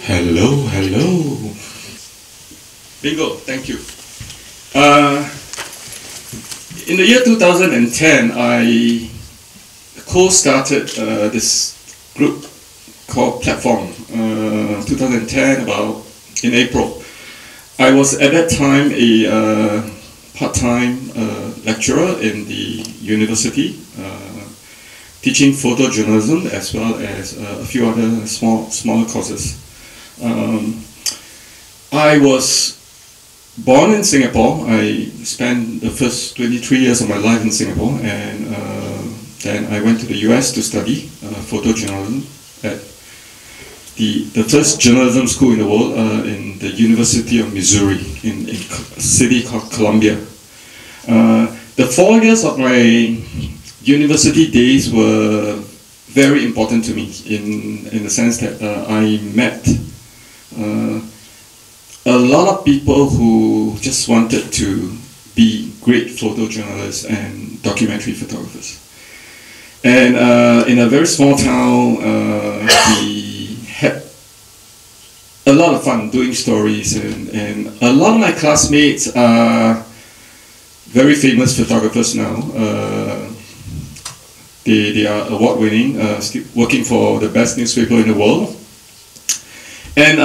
Hello, hello. Bingo, thank you. In the year 2010, I co-started this group called Platform. 2010, about in April. I was at that time a part-time lecturer in the university, teaching photojournalism as well as a few other smaller courses. I was born in Singapore. I spent the first 23 years of my life in Singapore, and then I went to the US to study photojournalism at the first journalism school in the world, in the University of Missouri in a city called Columbia. The 4 years of my university days were very important to me in the sense that I met a lot of people who just wanted to be great photojournalists and documentary photographers. And in a very small town, we had a lot of fun doing stories, and a lot of my classmates are very famous photographers now. They are award-winning, working for the best newspaper in the world. And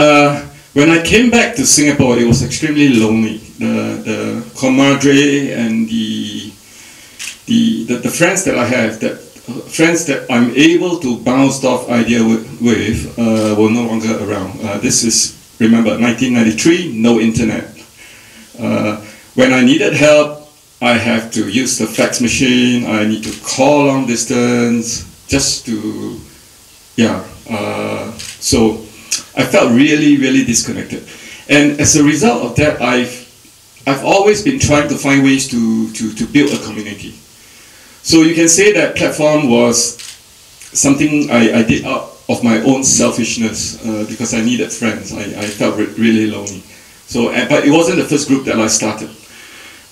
when I came back to Singapore, it was extremely lonely. The camaraderie and the friends that I have, friends that I'm able to bounce off idea with were no longer around. This is, remember, 1993, no internet. When I needed help, I have to use the fax machine. I need to call long distance just to, so I felt really, really disconnected. And as a result of that, I've always been trying to find ways to build a community. So you can say that Platform was something I did out of my own selfishness because I needed friends. I felt really lonely. So, but it wasn't the first group that I started.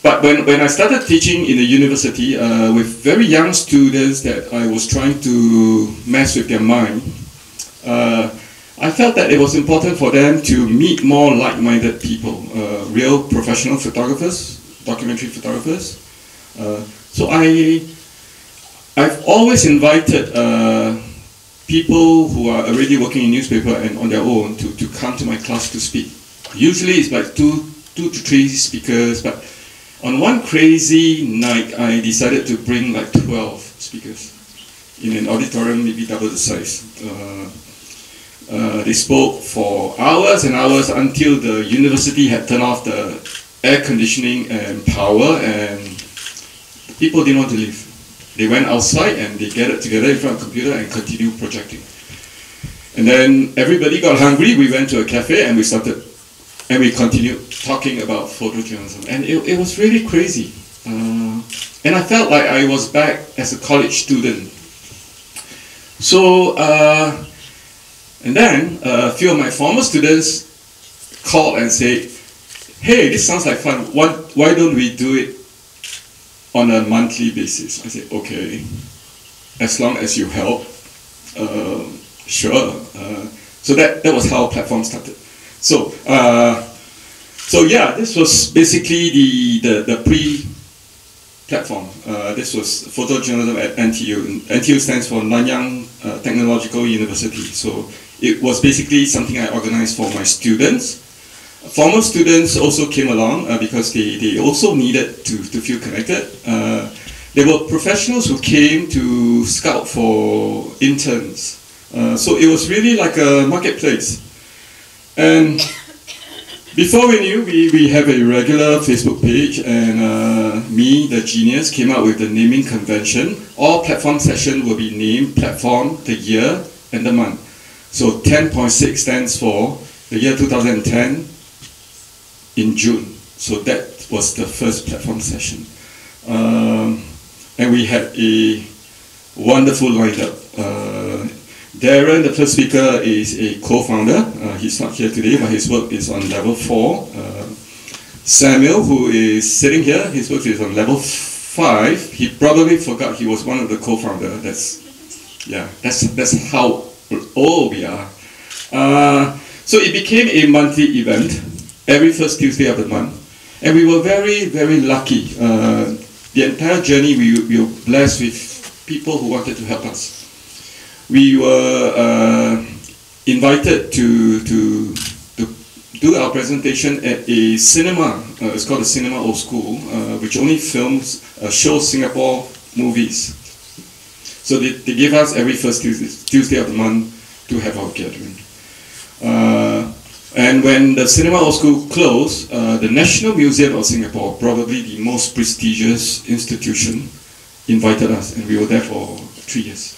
But when I started teaching in the university with very young students that I was trying to mess with their mind, I felt that it was important for them to meet more like-minded people, real professional photographers, documentary photographers. So I've always invited people who are already working in newspaper and on their own to come to my class to speak. Usually it's like two to three speakers, but on one crazy night I decided to bring like 12 speakers in an auditorium maybe double the size. They spoke for hours and hours until the university had turned off the air conditioning and power, and people didn't want to leave. They went outside and they gathered together in front of a computer and continued projecting. And then everybody got hungry, we went to a cafe and we continued talking about photojournalism. And it was really crazy. And I felt like I was back as a college student. So, and then a few of my former students called and said, hey, this sounds like fun, why don't we do it on a monthly basis? I said, okay, as long as you help, sure. So that was how Platform started. So yeah, this was basically the pre-Platform. This was photojournalism at NTU. NTU stands for Nanyang Technological University. So it was basically something I organized for my students. Former students also came along because they also needed to feel connected. There were professionals who came to scout for interns. So it was really like a marketplace. And before we knew, we have a regular Facebook page, and me, the genius, came up with the naming convention. All Platform sessions will be named Platform, the year, and the month. So 10.6 stands for the year 2010 in June. So that was the first platform session. And we had a wonderful lineup. Darren, the first speaker, is a co-founder. He's not here today, but his work is on level 4. Samuel, who is sitting here, his work is on level 5. He probably forgot he was one of the co-founders. That's how old we are. So it became a monthly event every first Tuesday of the month, and we were very, very lucky. The entire journey we were blessed with people who wanted to help us. We were invited to do our presentation at a cinema. It's called the Cinema Old School, which only films, shows Singapore movies. So they give us every first Tuesday of the month to have our gathering. And when the Cinema Old School closed, the National Museum of Singapore, probably the most prestigious institution, invited us, and we were there for 3 years.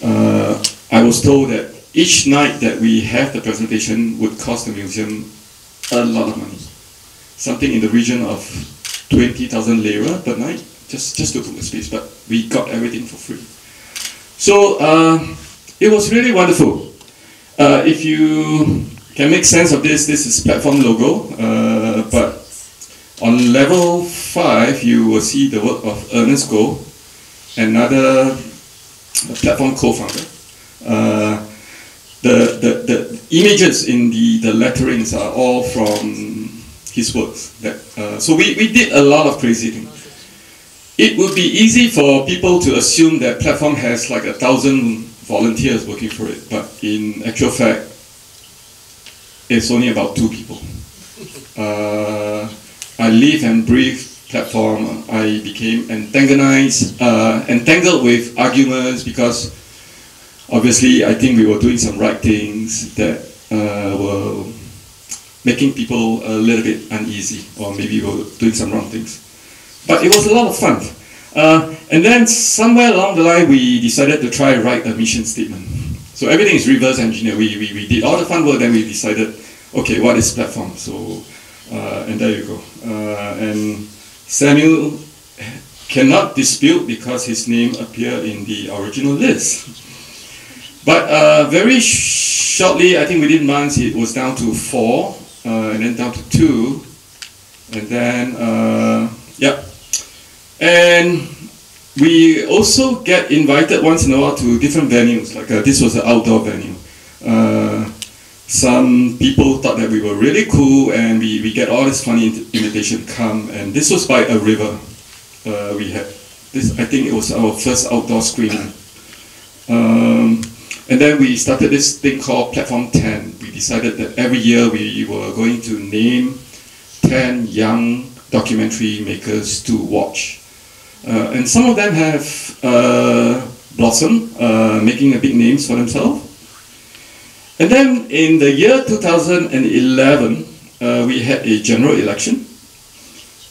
I was told that each night that we have the presentation would cost the museum a lot of money. Something in the region of 20,000 lira per night, just to book the space, but we got everything for free. So it was really wonderful. If you can make sense of this is platform logo, but on level 5 you will see the work of Ernest Goh, another platform co-founder. The images in the letterings are all from his works. So we did a lot of crazy things. It would be easy for people to assume that platform has like 1,000 volunteers working for it, but in actual fact, it's only about 2 people. I live and breathe platform. I became entangled with arguments because obviously I think we were doing some right things that were making people a little bit uneasy, or maybe we were doing some wrong things. But it was a lot of fun. And then somewhere along the line we decided to try and write a mission statement. So everything is reverse engineered. We did all the fun work, then we decided, okay, what is platform? So, and there you go. And Samuel cannot dispute because his name appeared in the original list. But very shortly, I think within months, it was down to 4, and then down to 2, and then, yeah. And we also get invited once in a while to different venues, like this was an outdoor venue. Some people thought that we were really cool, and we get all this funny invitation come, and this was by a river. We had this, I think it was our first outdoor screening. And then we started this thing called Platform 10. We decided that every year we were going to name 10 young documentary makers to watch. And some of them have blossomed, making a big names for themselves. And then in the year 2011, we had a general election.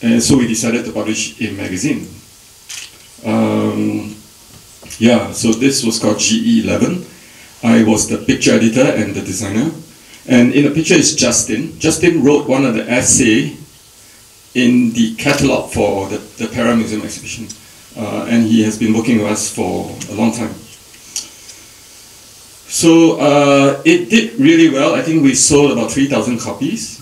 And so we decided to publish a magazine. Yeah, so this was called GE11. I was the picture editor and the designer. And in the picture is Justin. Justin wrote one of the essays in the catalogue for the Pera Museum exhibition. And he has been working with us for a long time. So it did really well. I think we sold about 3,000 copies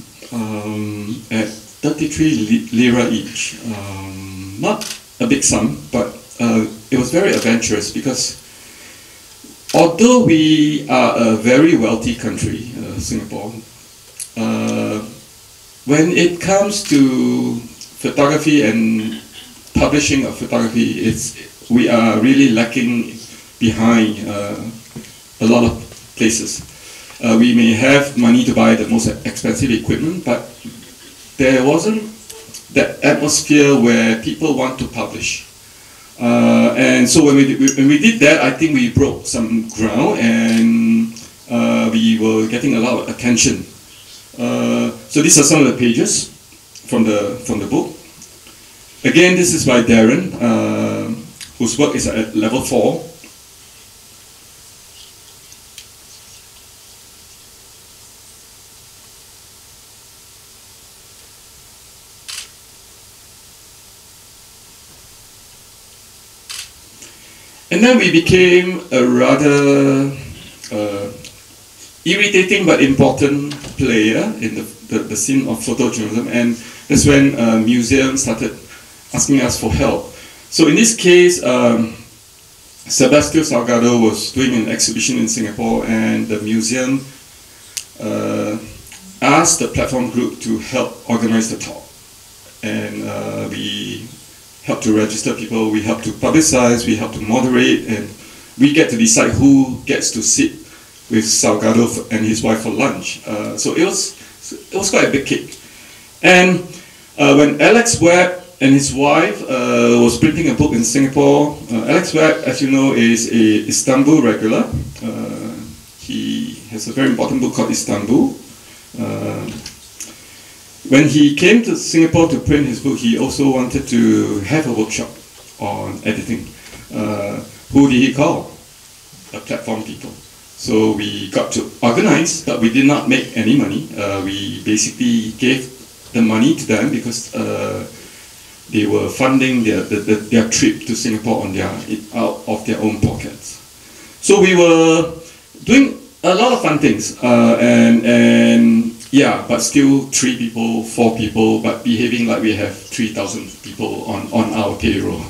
at 33 lira each. Not a big sum, but it was very adventurous because although we are a very wealthy country, Singapore, when it comes to photography and publishing of photography, we are really lacking behind a lot of places. We may have money to buy the most expensive equipment, but there wasn't that atmosphere where people want to publish. And so when we did that, I think we broke some ground, and we were getting a lot of attention. So these are some of the pages from the book. Again, this is by Darren, whose work is at level 4. And then we became a rather irritating but important player in the scene of photojournalism, and that's when museums started asking us for help. So in this case, Sebastião Salgado was doing an exhibition in Singapore, and the museum asked the platform group to help organize the talk. And we help to register people, we help to publicize, we help to moderate, and we get to decide who gets to sit with Salgado and his wife for lunch. So it was quite a big kick. And when Alex Webb and his wife was printing a book in Singapore, Alex Webb, as you know, is a Istanbul regular. He has a very important book called Istanbul. When he came to Singapore to print his book, he also wanted to have a workshop on editing. Who did he call? The platform people. So we got to organize, but we did not make any money. We basically gave the money to them because they were funding their trip to Singapore out of their own pockets. So we were doing a lot of fun things, and yeah, but still 3 people, 4 people, but behaving like we have 3,000 people on our payroll.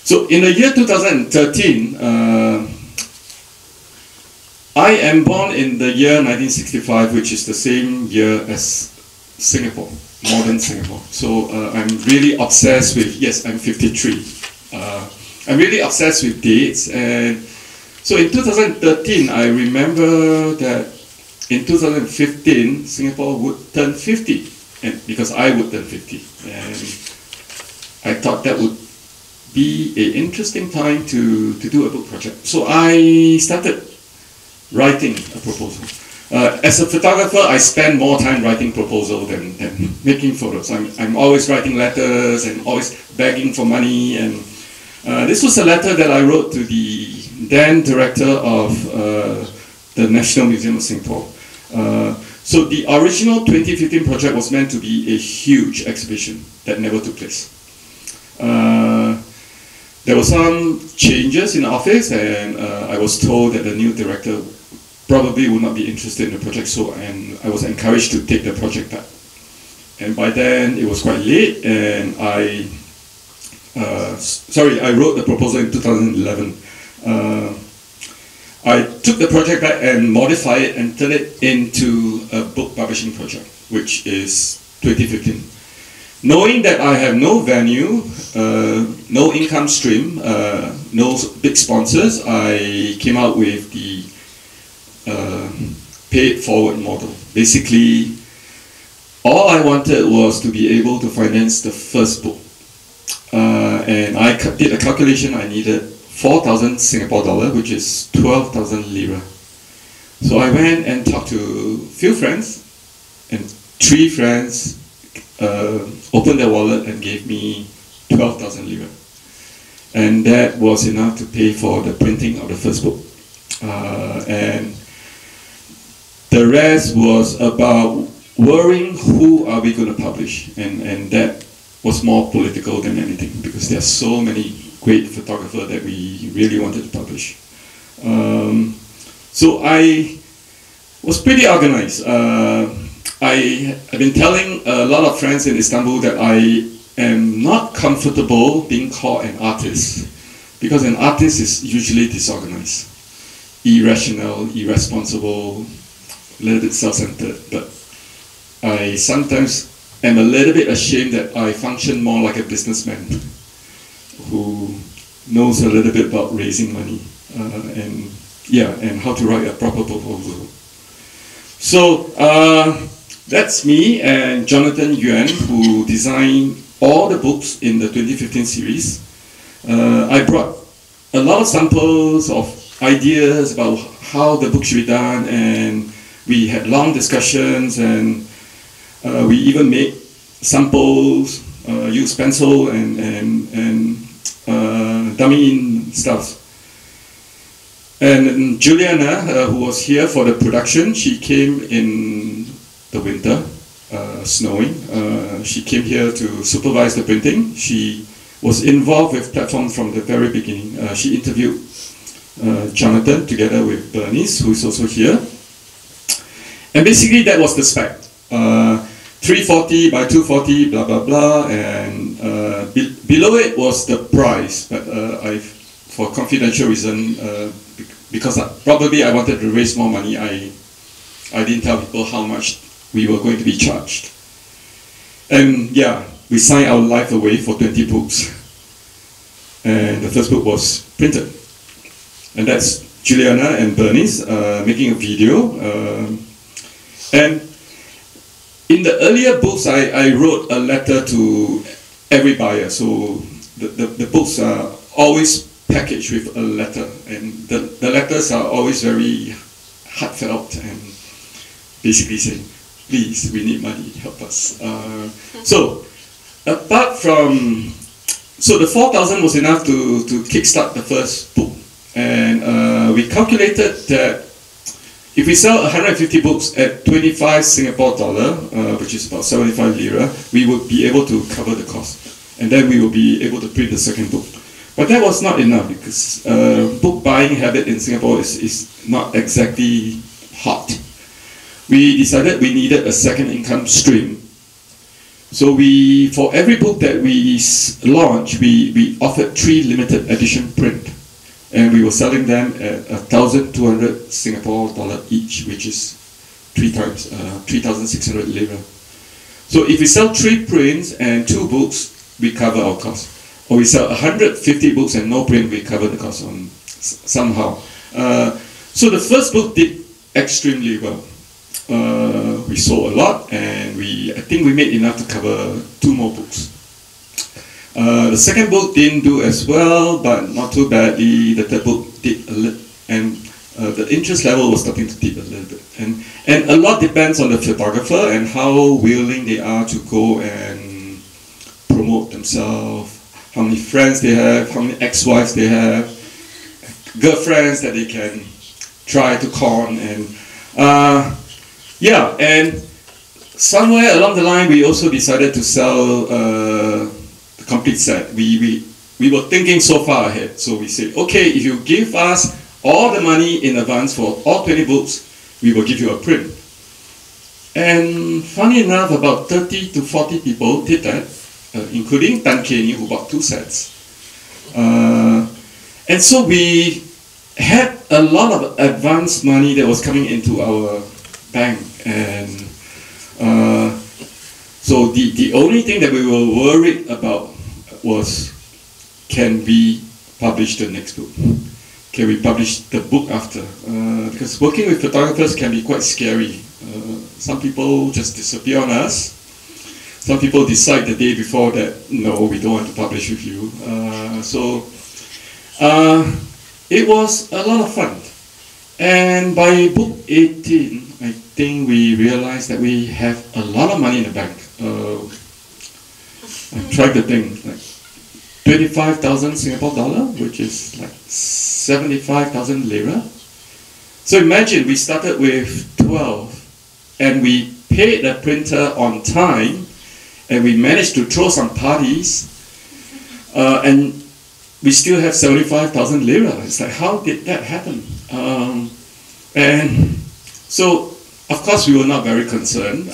So in the year 2013, I am born in the year 1965, which is the same year as Singapore, modern Singapore. So I'm really obsessed with, yes, I'm 53. I'm really obsessed with dates, and so in 2013, I remember that in 2015, Singapore would turn 50, and because I would turn 50, and I thought that would be an interesting time to do a book project. So I started writing a proposal. As a photographer, I spend more time writing proposal than making photos. I'm always writing letters and always begging for money, and this was a letter that I wrote to the then director of the National Museum of Singapore. So the original 2015 project was meant to be a huge exhibition that never took place. There were some changes in the office, and I was told that the new director probably would not be interested in the project, and I was encouraged to take the project back. And by then it was quite late, and I wrote the proposal in 2011. I took the project back and modified it and turned it into a book publishing project, which is 2015. Knowing that I have no venue, no income stream, no big sponsors, I came out with the paid forward model. Basically, all I wanted was to be able to finance the first book. And I did a calculation. I needed 4,000 Singapore dollar, which is 12,000 lira. So I went and talked to a few friends, and 3 friends opened their wallet and gave me 12,000 lira. And that was enough to pay for the printing of the first book. And the rest was about worrying who are we going to publish, and that was more political than anything, because there are so many great photographers that we really wanted to publish. So I was pretty organized. I've been telling a lot of friends in Istanbul that I am not comfortable being called an artist, because an artist is usually disorganized, irrational, irresponsible, a little bit self-centered. But I sometimes am a little bit ashamed that I function more like a businessman who knows a little bit about raising money and how to write a proper proposal. So that's me and Jonathan Yuan, who designed all the books in the 2015 series. I brought a lot of samples of ideas about how the book should be done, and we had long discussions, and we even made samples, used pencil and dummy stuff. And Juliana, who was here for the production, she came in the winter, snowing. She came here to supervise the printing. She was involved with platform from the very beginning. She interviewed Jonathan together with Bernice, who is also here. And basically that was the spec. 340 by 240, blah, blah, blah, and below it was the price, but for confidential reason, because probably I wanted to raise more money, I didn't tell people how much we were going to be charged. And yeah, we signed our life away for 20 books. And the first book was printed. And that's Juliana and Bernice making a video. And in the earlier books, I wrote a letter to every buyer. So the books are always packaged with a letter. And the letters are always very heartfelt and basically saying, please, we need money, help us. So apart from, so the 4,000 was enough to kickstart the first book. And we calculated that if we sell 150 books at 25 Singapore dollar, which is about 75 lira, we would be able to cover the cost. And then we will be able to print the second book. But that was not enough because book buying habit in Singapore is not exactly hot. We decided we needed a second income stream. So for every book that we launched, we offered 3 limited edition print. And we were selling them at 1,200 Singapore dollar each, which is 3 times 3,600 lira. So if we sell 3 prints and 2 books, we cover our cost. Or we sell 150 books and no print, we cover the cost somehow. So the first book did extremely well. We sold a lot, and I think we made enough to cover 2 more books. The second book didn't do as well, but not too badly. The third book did a little, and the interest level was starting to dip a little bit. And a lot depends on the photographer and how willing they are to go and promote themselves, how many friends they have, how many ex-wives they have, girlfriends that they can try to con, and yeah, and somewhere along the line we also decided to sell the complete set. We were thinking so far ahead, so we said, okay, if you give us all the money in advance for all 20 books, we will give you a print. And funny enough, about 30 to 40 people did that, including Tan Kenny, who bought 2 sets. And so we had a lot of advance money that was coming into our bank, and so the only thing that we were worried about was, can we publish the next book? Can we publish the book after? Because working with photographers can be quite scary. Some people just disappear on us. Some people decide the day before that, no, we don't want to publish with you. So it was a lot of fun. And by book 18, I think we realized that we have a lot of money in the bank. I tried to think, like 25,000 Singapore dollar, which is like 75,000 lira. So imagine we started with 12 and we paid the printer on time and we managed to throw some parties and we still have 75,000 lira. It's like, how did that happen? And so, of course, we were not very concerned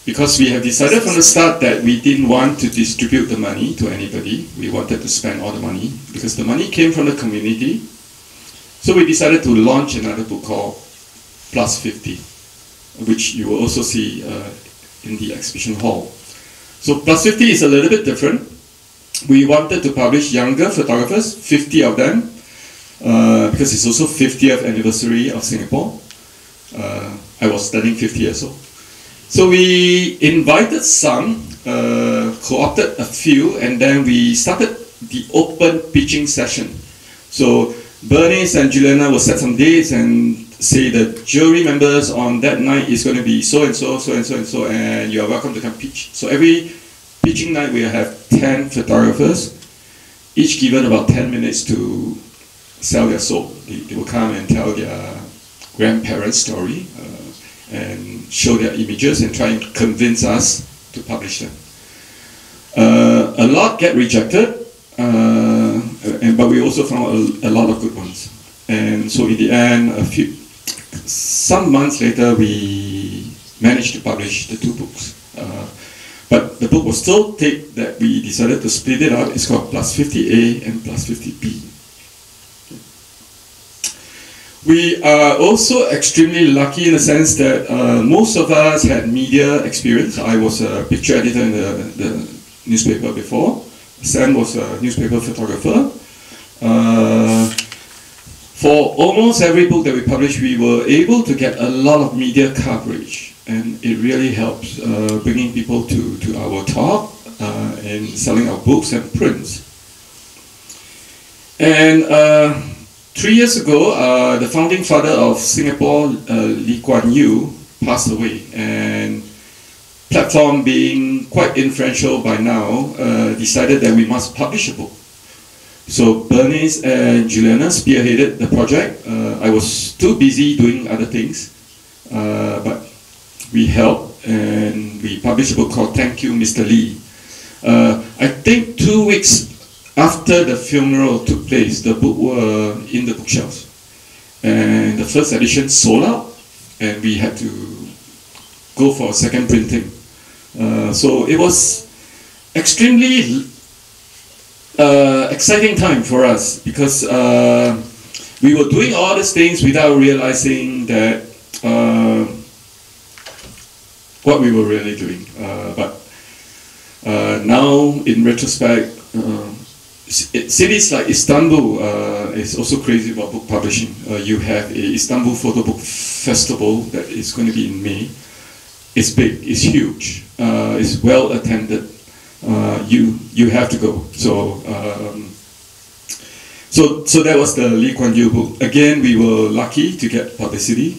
because we have decided from the start that we didn't want to distribute the money to anybody. We wanted to spend all the money because the money came from the community. So we decided to launch another book called Plus 50, which you will also see in the exhibition hall. So Plus 50 is a little bit different. We wanted to publish younger photographers, 50 of them, because it's also 50th anniversary of Singapore. I was turning 50 years old. So we invited some, co-opted a few, and then we started the open pitching session. So Bernice and Juliana will set some dates and say the jury members on that night is going to be so and so, so and so and so, and you are welcome to come pitch. So every pitching night we have 10 photographers, each given about 10 minutes to sell their soul. They will come and tell their grandparents' story and show their images and try and convince us to publish them. A lot get rejected, but we also found a lot of good ones. And so in the end, some months later, we managed to publish the 2 books. But the book was so thick that we decided to split it up. It's called Plus 50A and Plus 50B. We are also extremely lucky in the sense that most of us had media experience. I was a picture editor in the newspaper before. Sam was a newspaper photographer. For almost every book that we published, we were able to get a lot of media coverage, and it really helps bringing people to our talk and selling our books and prints. And 3 years ago, the founding father of Singapore, Lee Kuan Yew, passed away, and platform being quite influential by now, decided that we must publish a book. So Bernice and Juliana spearheaded the project. I was too busy doing other things, but we helped, and we published a book called Thank You, Mr. Lee. I think 2 weeks after the funeral took place, the book were in the bookshelves, and the first edition sold out, and we had to go for a second printing. So it was extremely exciting time for us, because we were doing all these things without realizing that what we were really doing. But now, in retrospect, cities like Istanbul is also crazy about book publishing. You have a Istanbul Photo Book Festival that is going to be in May. It's big, it's huge, it's well attended. You have to go. So so that was the Lee Kuan Yew book. Again, we were lucky to get publicity.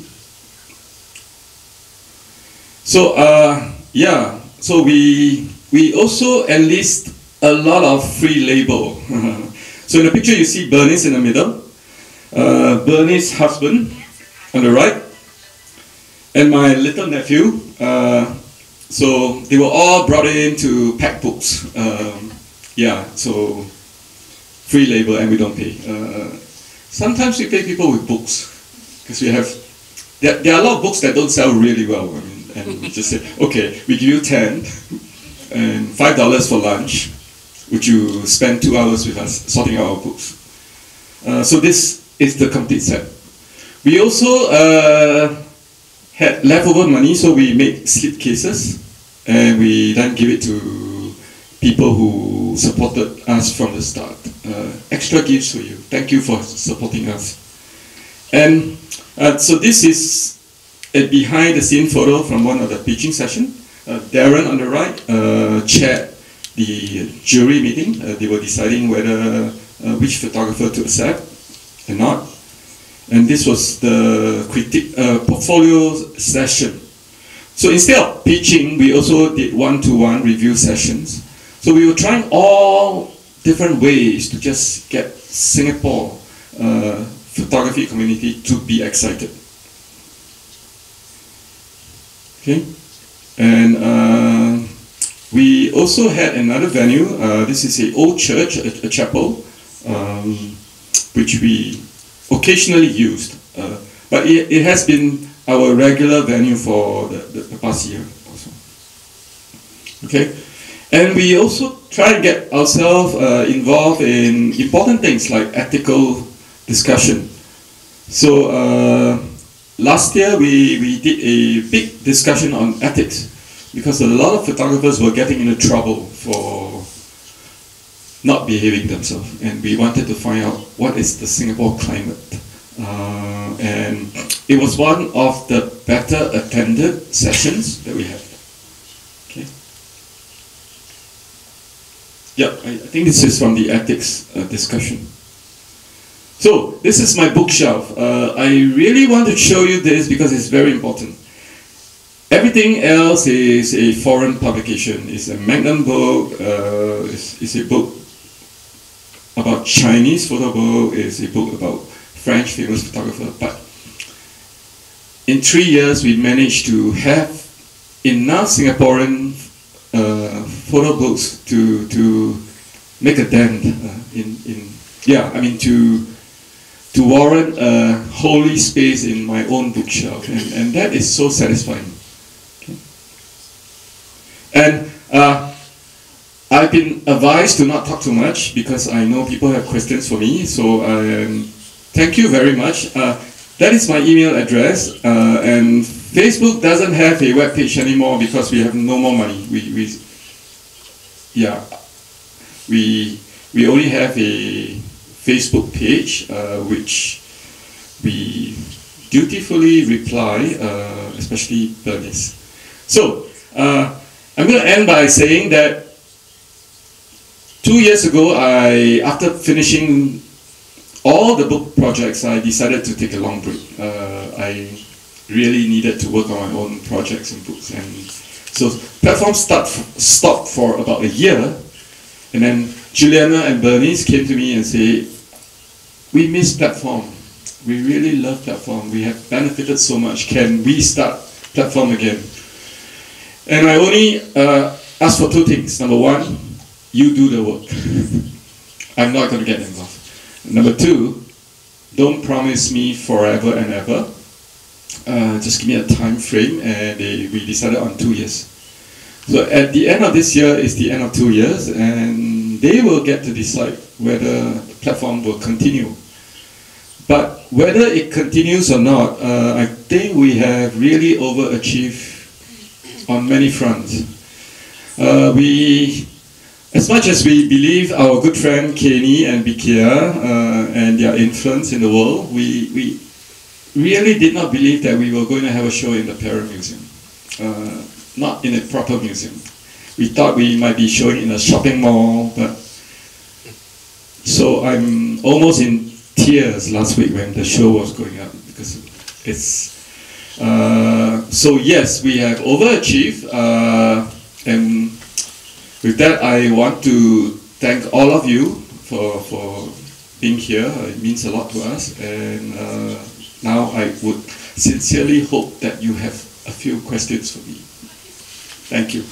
So yeah, so we also enlist a lot of free labor. So in the picture you see Bernice in the middle, Bernice's husband on the right, and my little nephew. So they were all brought in to pack books. Yeah, so free labor, and we don't pay. Sometimes we pay people with books, because we have, there are a lot of books that don't sell really well. I mean, and we just say, okay, we give you 10 and $5 for lunch. Would you spend 2 hours with us sorting out our books? So this is the complete set. We also had leftover money, so we made slipcases, and we then give it to people who supported us from the start. Extra gifts for you. Thank you for supporting us. And so this is a behind-the-scene photo from one of the pitching sessions. Darren on the right chaired the jury meeting. They were deciding whether which photographer to accept or not. And this was the portfolio session. So instead of pitching, we also did one-to-one review sessions. So we were trying all different ways to just get Singapore photography community to be excited. Okay, and we also had another venue. This is an old church, a chapel, which we occasionally used, but it has been our regular venue for the past year also. Okay, and we also try to get ourselves involved in important things like ethical discussion. So last year we did a big discussion on ethics, because a lot of photographers were getting into trouble for not behaving themselves, and we wanted to find out what is the Singapore climate. And it was one of the better attended sessions that we had. Okay. Yeah, I think this is from the ethics discussion. So this is my bookshelf. I really want to show you this because it's very important. Everything else is a foreign publication. It's a Magnum book. It's a book about Chinese photo book. It's a book about French famous photographer. But in 3 years, we managed to have enough Singaporean photo books to make a dent to warrant a holy space in my own bookshelf, and that is so satisfying. Okay. And I've been advised to not talk too much because I know people have questions for me, so thank you very much. That is my email address, and Facebook doesn't have a web page anymore because we have no more money. We only have a Facebook page, which we dutifully reply, especially Bernice. So, I'm going to end by saying that 2 years ago, after finishing all the book projects, I decided to take a long break. I really needed to work on my own projects and books. And so, platform stopped for about a year, and then Juliana and Bernice came to me and said, we miss platform. We really love platform. We have benefited so much. Can we start platform again? And I only asked for two things. Number one, you do the work. I'm not going to get involved. Number two, don't promise me forever and ever. Just give me a time frame, and we decided on 2 years. So at the end of this year is the end of 2 years, and they will get to decide whether the platform will continue. But whether it continues or not, I think we have really overachieved on many fronts. As much as we believe our good friend Kenny and Bikia and their influence in the world, we really did not believe that we were going to have a show in the Pera Museum. Not in a proper museum. We thought we might be showing in a shopping mall, but so I'm almost in tears last week when the show was going up, because it's so yes, we have overachieved, and with that I want to thank all of you for being here. It means a lot to us, and now I would sincerely hope that you have a few questions for me. Thank you.